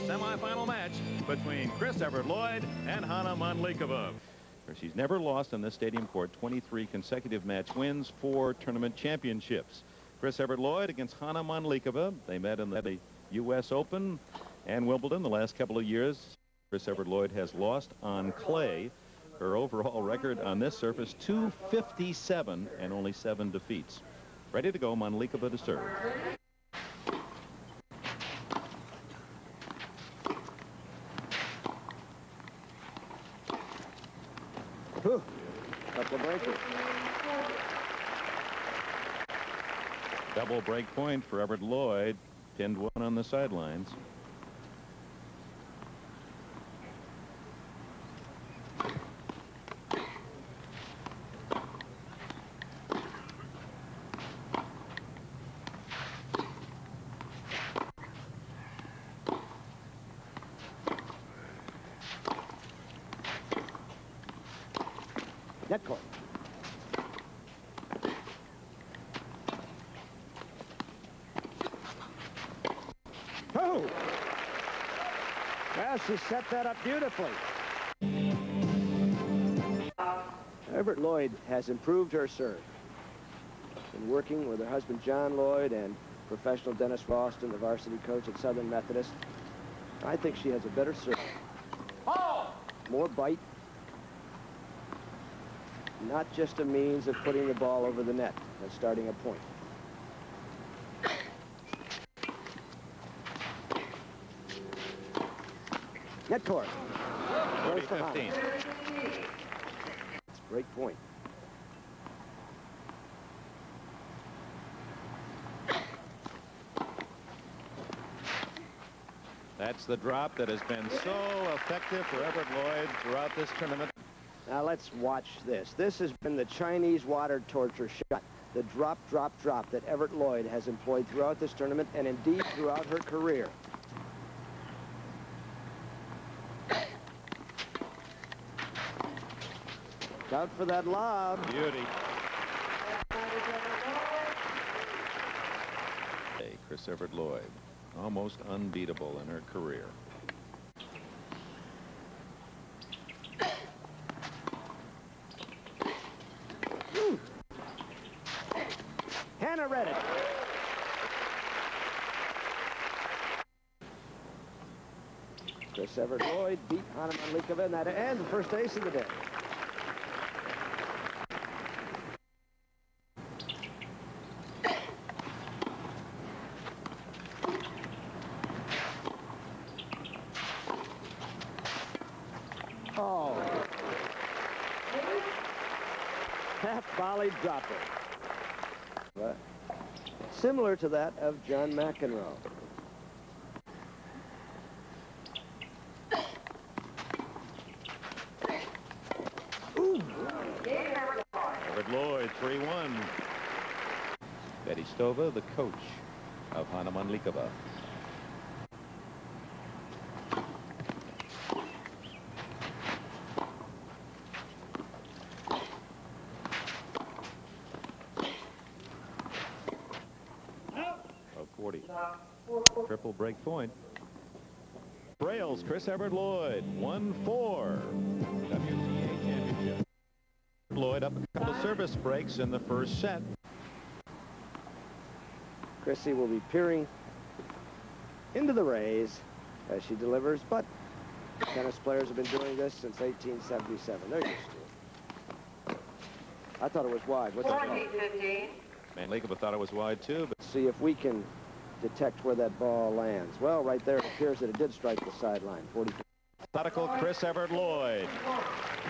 semifinal match between Chris Evert and Hana Mandlikova. She's never lost on this stadium court. 23 consecutive match wins, 4 tournament championships. Chris Evert against Hana Mandlikova. They met in the U.S. Open and Wimbledon the last couple of years. Chris Evert has lost on clay. Her overall record on this surface, 257 and only 7 defeats. Ready to go, Mandlikova to serve. Whew. Couple of breakers. Double break point for Evert Lloyd. Pinned one on the sidelines. Net court. Oh! Well, she set that up beautifully. Evert Lloyd has improved her serve. Been working with her husband John Lloyd and professional Dennis Ralston, the varsity coach at Southern Methodist. I think she has a better serve. More bite. Not just a means of putting the ball over the net and starting a point. Net court. 30-15. It's a great point. That's the drop that has been so effective for Evert Lloyd throughout this tournament. Now let's watch this. This has been the Chinese water torture shot. The drop, drop, drop that Evert Lloyd has employed throughout this tournament and indeed throughout her career. Look out for that lob. Beauty. Hey, Chris Evert Lloyd, almost unbeatable in her career. Hana read it. Chris Evert Lloyd beat Hana Mandlikova in that, and the first ace of the day. Oh. Half volley dropper. Similar to that of John McEnroe. Ooh. Evert Lloyd, 3-1. Betty Stova, the coach of Hana Mandlikova. Triple break point. Braille's Chris Evert Lloyd, 1-4. WTA championship. Lloyd up a couple of service breaks in the first set. Chrissie will be peering into the rays as she delivers, but tennis players have been doing this since 1877. They're used to it. I thought it was wide. What's that? Mandlikova thought it was wide too, but see if we can detect where that ball lands. Well, right there, it appears that it did strike the sideline. 40. methodical Chris Evert Lloyd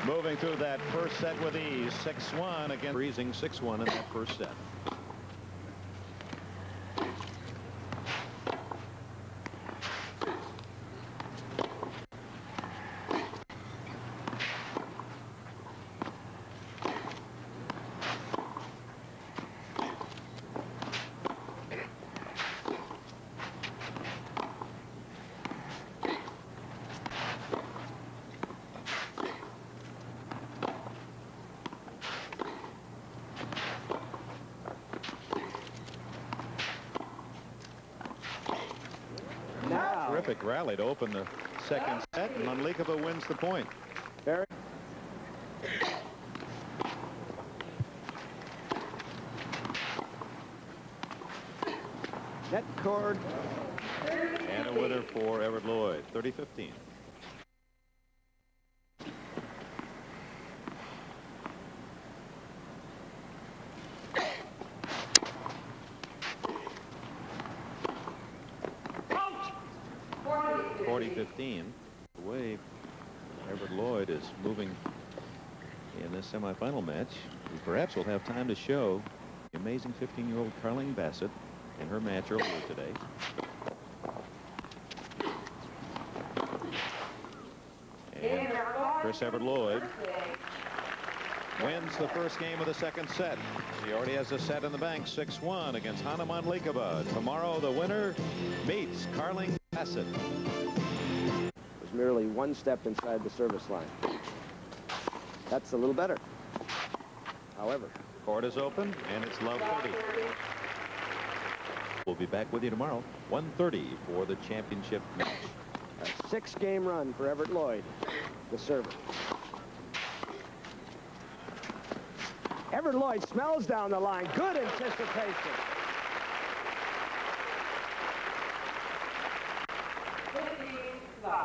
moving through that first set with ease. 6-1 again, freezing 6-1 in that first set. terrific rally to open the second set, and Mandlikova wins the point. Very. Net cord. And a winner for Evert Lloyd, 30-15. The way Evert Lloyd is moving in this semifinal match, we perhaps will have time to show the amazing 15-year-old Carling Bassett in her match earlier today. And Chris Evert Lloyd wins the first game of the second set. She already has a set in the bank, 6-1 against Hana Mandlikova. Tomorrow the winner meets Carling Bassett. Was merely one step inside the service line. That's a little better. However, court is open and it's love 30. We'll be back with you tomorrow, 1:30 for the championship match. A 6-game run for Evert Lloyd, the server. Evert Lloyd smells down the line. Good anticipation.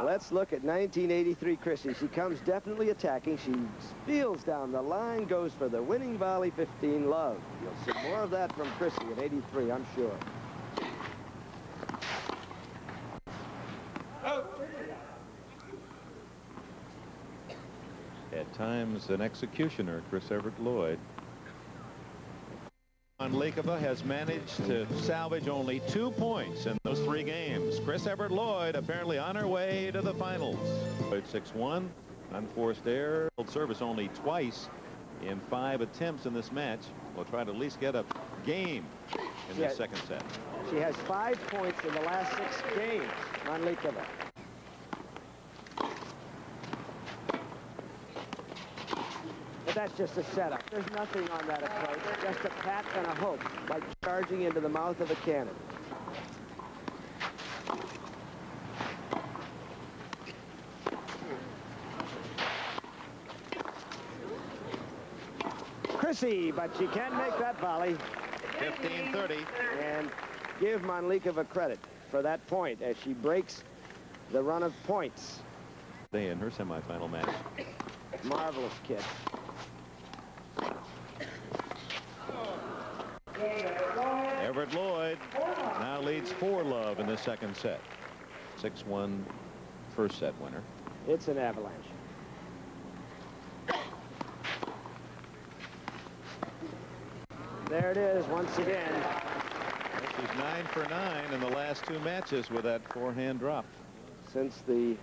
Let's look at 1983 Chrissie. She comes definitely attacking. She steals down the line, goes for the winning volley, 15 love. You'll see more of that from Chrissie in 83, I'm sure. At times an executioner, Chris Evert Lloyd. Mandlikova has managed to salvage only 2 points in those 3 games. Chris Evert Lloyd apparently on her way to the finals. 6-1, unforced error. Service only twice in 5 attempts in this match. We'll try to at least get a game in the second set. She has 5 points in the last 6 games, Mandlikova. That's just a setup. There's nothing on that approach. Just a pat and a hope, like charging into the mouth of a cannon. Chrissie, but she can't make that volley. 15-30. And give Mandlikova credit for that point as she breaks the run of points. In her semifinal match. Marvelous kid. Evert Lloyd now leads 4-love in the second set. 6-1 first set winner. It's an avalanche. There it is once again. She's 9 for 9 in the last 2 matches with that forehand drop. Since the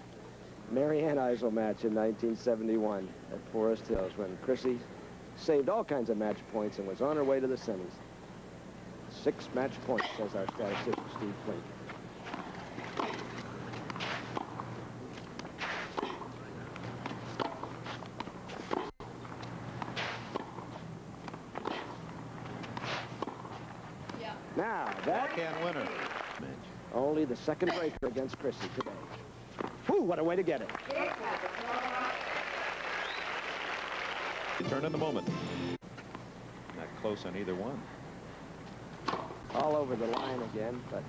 Marianne Eisel match in 1971 at Forest Hills, when Chrissie saved all kinds of match points and was on her way to the semis. 6 match points, says our statistician, Steve Flink. Now, that backhand winner. Only the second breaker against Chrissie today. Whew, what a way to get it. Turn in the moment. Not close on either one. All over the line again, but.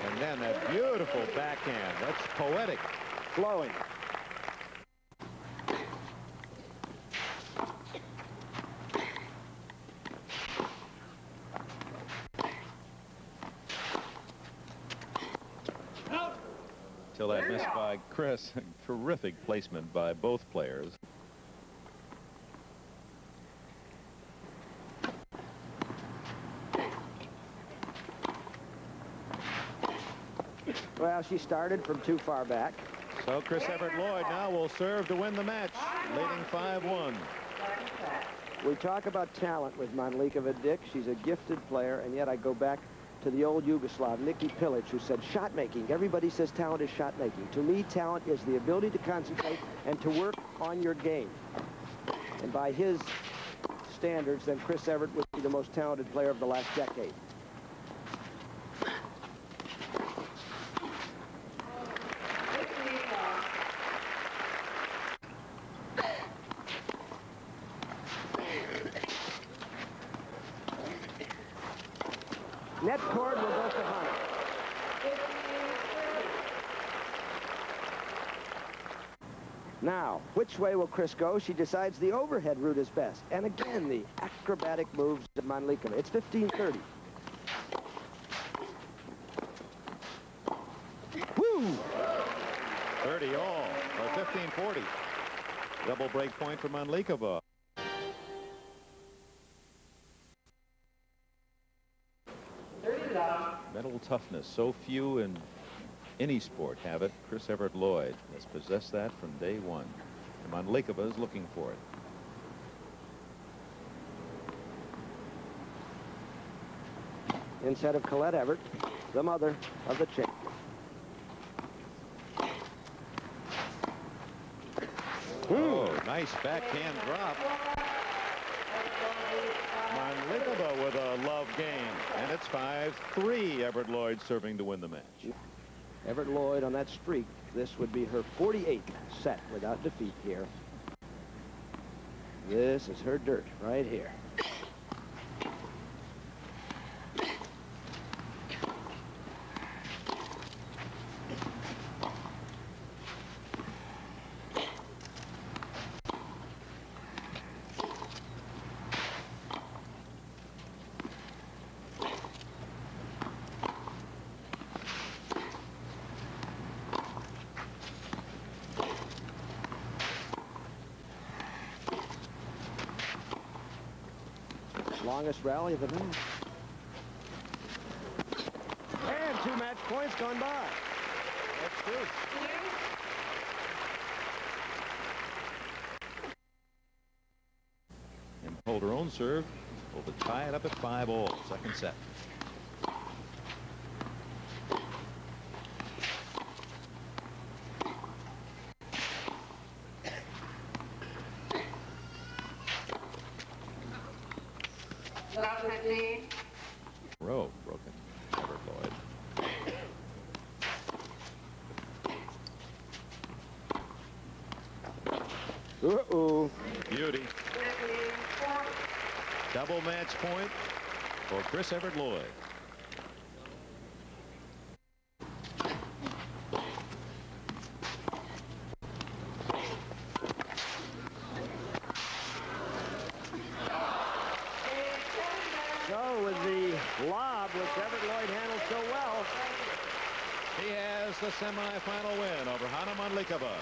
And then that beautiful backhand. That's poetic. Flowing. Till that miss by Chris. Terrific placement by both players. Well, she started from too far back. So Chris Evert Lloyd now will serve to win the match, leading 5-1. We talk about talent with Mandlikova, Dick. She's a gifted player, and yet I go back to the old Yugoslav, Nicky Pilic, who said shot making. Everybody says talent is shot making. To me, talent is the ability to concentrate and to work on your game. And by his standards, then Chris Evert would be the most talented player of the last decade. Net cord will go to Hana. Now, which way will Chris go? She decides the overhead route is best. And again, the acrobatic moves of Mandlikova. It's 15-30. Woo! 30 all, or 15-40. Double break point for Mandlikova. Mental toughness, so few in any sport have it. Chris Evert Lloyd has possessed that from day one. And Mandlikova is looking for it. Instead of Colette Evert, the mother of the chick. Oh, nice backhand drop. Mandlikova with a love game. And it's 5-3. Evert Lloyd serving to win the match. Evert Lloyd on that streak. This would be her 48th set without defeat here. This is her dirt right here. Longest rally of the match. And 2 match points gone by. That's good. And hold her own serve. Will tie it up at 5-all. Second set. Row broken. Evert Lloyd. Uh-oh. Beauty. Double match point for Chris Evert Lloyd. So with the lob, which Evert Lloyd handled so well, he has the semifinal win over Hana Mandlikova.